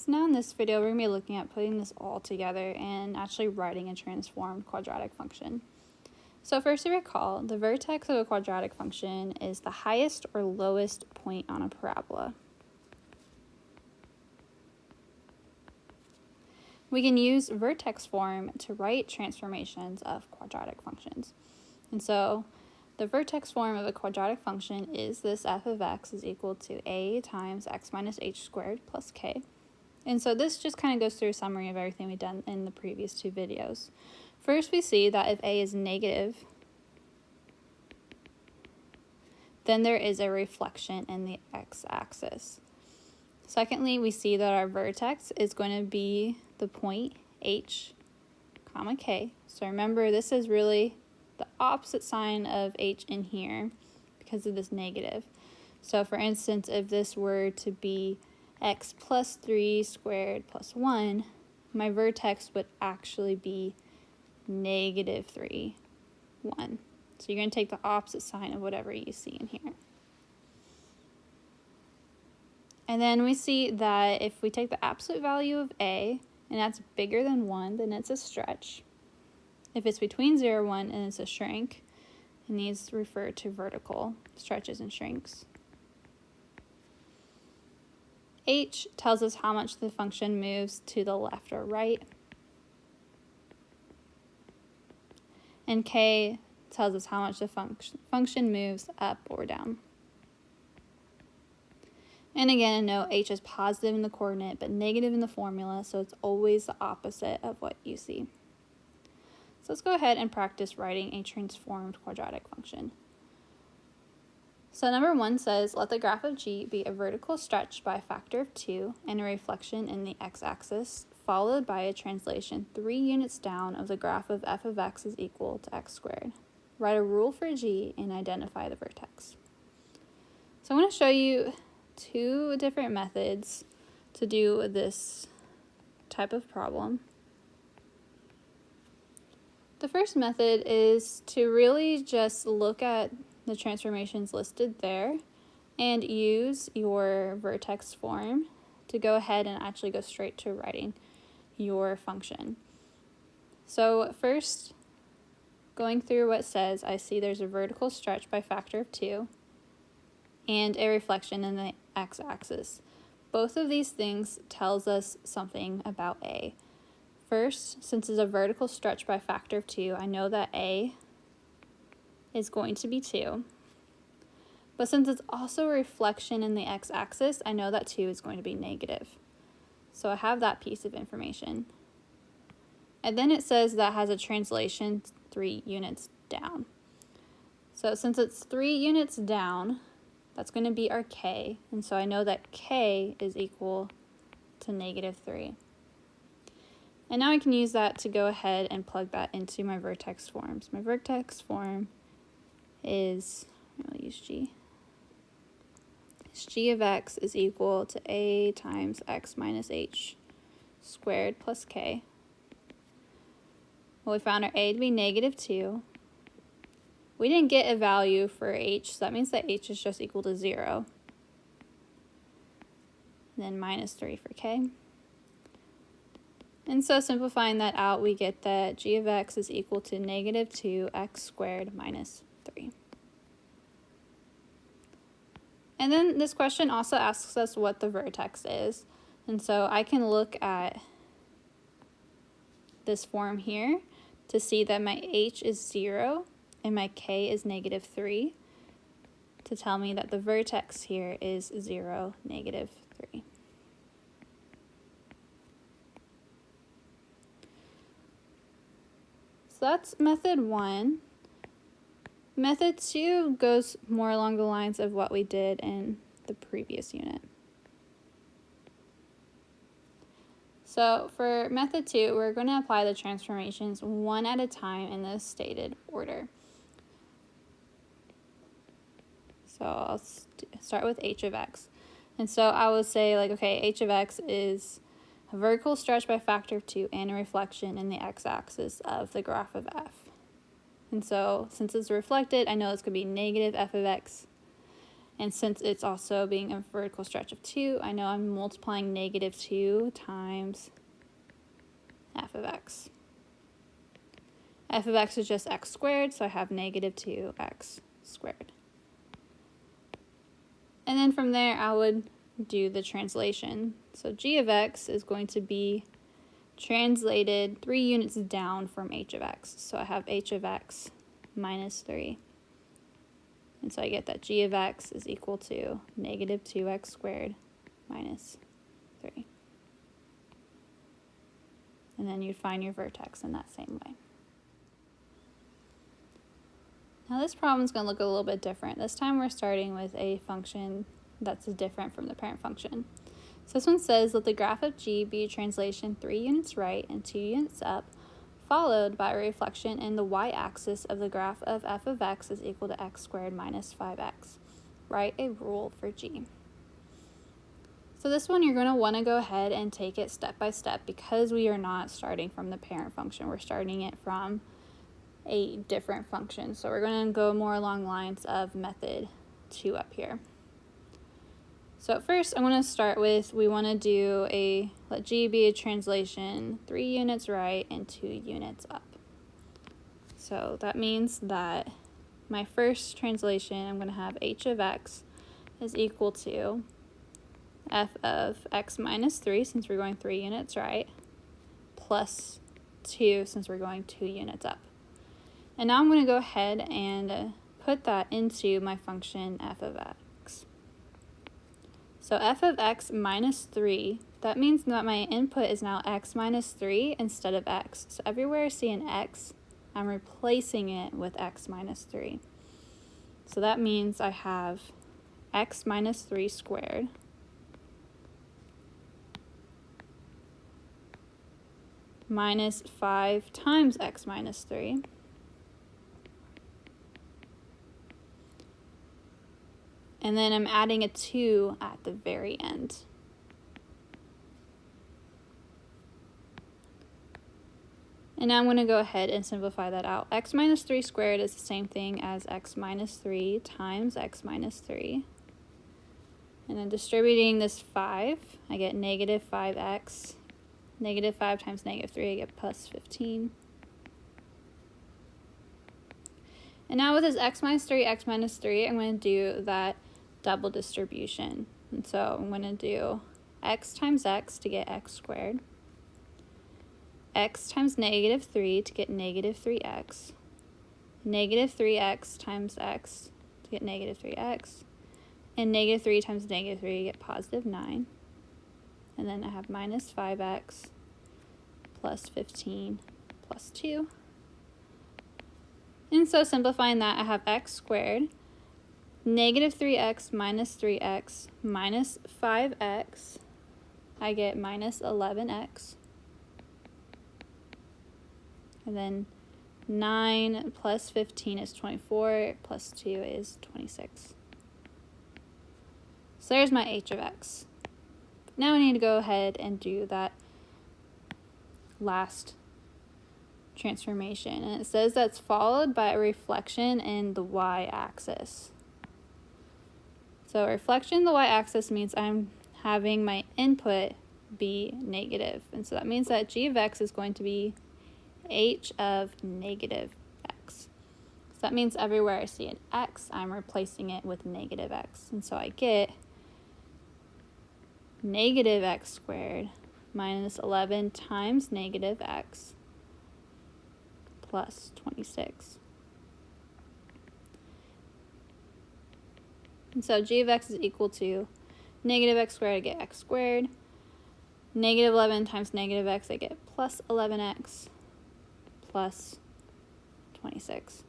So now in this video, we're going to be looking at putting this all together and actually writing a transformed quadratic function. So first, to recall, the vertex of a quadratic function is the highest or lowest point on a parabola. We can use vertex form to write transformations of quadratic functions. And so the vertex form of a quadratic function is this f of x is equal to a times x minus h squared plus k. And so this just kind of goes through a summary of everything we've done in the previous two videos. First, we see that if a is negative, then there is a reflection in the x-axis. Secondly, we see that our vertex is going to be the point h, comma k. So remember, this is really the opposite sign of h in here because of this negative. So for instance, if this were to be x plus 3 squared plus 1, my vertex would actually be negative 3, 1. So you're going to take the opposite sign of whatever you see in here. And then we see that if we take the absolute value of a, and that's bigger than 1, then it's a stretch. If it's between 0 and 1, and it's a shrink, and these refer to vertical stretches and shrinks. H tells us how much the function moves to the left or right. And K tells us how much the function moves up or down. And again, note H is positive in the coordinate but negative in the formula, so it's always the opposite of what you see. So let's go ahead and practice writing a transformed quadratic function. So number 1 says, let the graph of g be a vertical stretch by a factor of 2 and a reflection in the x-axis, followed by a translation 3 units down of the graph of f of x is equal to x squared. Write a rule for g and identify the vertex. So I'm going to show you 2 different methods to do this type of problem. The first method is to really just look at the transformations listed there and use your vertex form to go ahead and actually go straight to writing your function. So first, going through what it says, I see there's a vertical stretch by factor of 2 and a reflection in the x-axis. Both of these things tells us something about A. First, since it's a vertical stretch by factor of 2, I know that A is going to be 2. But since it's also a reflection in the x-axis, I know that 2 is going to be negative. So I have that piece of information. And then it says that has a translation 3 units down. So since it's 3 units down, that's going to be our k. And so I know that k is equal to negative 3. And now I can use that to go ahead and plug that into my vertex forms. My vertex form is, I'll use g. G of x is equal to a times x minus h squared plus k. Well, we found our a to be negative 2. We didn't get a value for h, so that means that h is just equal to 0. And then minus 3 for k. And so simplifying that out, we get that g of x is equal to negative 2x squared minus 3. And then this question also asks us what the vertex is. And so I can look at this form here to see that my h is 0 and my k is negative 3 to tell me that the vertex here is 0, negative 3. So that's method 1. Method 2 goes more along the lines of what we did in the previous unit. So for method 2, we're going to apply the transformations one at a time in the stated order. So I'll start with h of x. And so I would say, like, okay, h of x is a vertical stretch by factor of 2 and a reflection in the x-axis of the graph of f. And so since it's reflected, I know it's going to be negative f of x. And since it's also being a vertical stretch of 2, I know I'm multiplying negative 2 times f of x. F of x is just x squared, so I have negative 2x squared. And then from there, I would do the translation. So g of x is going to be translated 3 units down from h of x. So I have h of x minus 3. And so I get that g of x is equal to negative 2x squared minus 3. And then you'd find your vertex in that same way. Now this problem is going to look a little bit different. This time we're starting with a function that's different from the parent function. So this one says, let the graph of g be a translation 3 units right and 2 units up, followed by a reflection in the y-axis of the graph of f of x is equal to x squared minus 5x. Write a rule for g. So this one you're going to want to go ahead and take it step by step because we are not starting from the parent function. We're starting it from a different function. So we're going to go more along lines of method 2 up here. So first I'm going to start with, we want to do let g be a translation 3 units right and 2 units up. So that means that my first translation, I'm going to have h of x is equal to f of x minus 3, since we're going 3 units right, plus 2, since we're going 2 units up. And now I'm going to go ahead and put that into my function f of x. So f of x minus 3, that means that my input is now x minus 3 instead of x. So everywhere I see an x, I'm replacing it with x minus 3. So that means I have x minus 3 squared minus 5 times x minus 3 and then I'm adding a 2 at the very end. And now I'm going to go ahead and simplify that out. X minus 3 squared is the same thing as x minus 3 times x minus 3. And then distributing this 5, I get negative 5x. Negative 5 times negative 3, I get plus 15. And now with this x minus 3, I'm going to do that double distribution. And so I'm going to do x times x to get x squared, x times negative 3 to get negative 3x, negative 3x times x to get negative 3x, and negative 3 times negative 3 to get positive 9. And then I have minus 5x plus 15 plus 2. And so simplifying that, I have x squared, negative 3x minus 3x minus 5x, I get minus 11x. And then 9 plus 15 is 24, plus 2 is 26. So there's my h of x. Now I need to go ahead and do that last transformation. And it says that's followed by a reflection in the y-axis. So reflection in the y-axis means I'm having my input be negative. And so that means that g of x is going to be h of negative x. So that means everywhere I see an x, I'm replacing it with negative x. And so I get negative x squared minus 11 times negative x plus 26. And so g of x is equal to negative x squared, I get x squared. Negative 11 times negative x, I get plus 11x plus 26.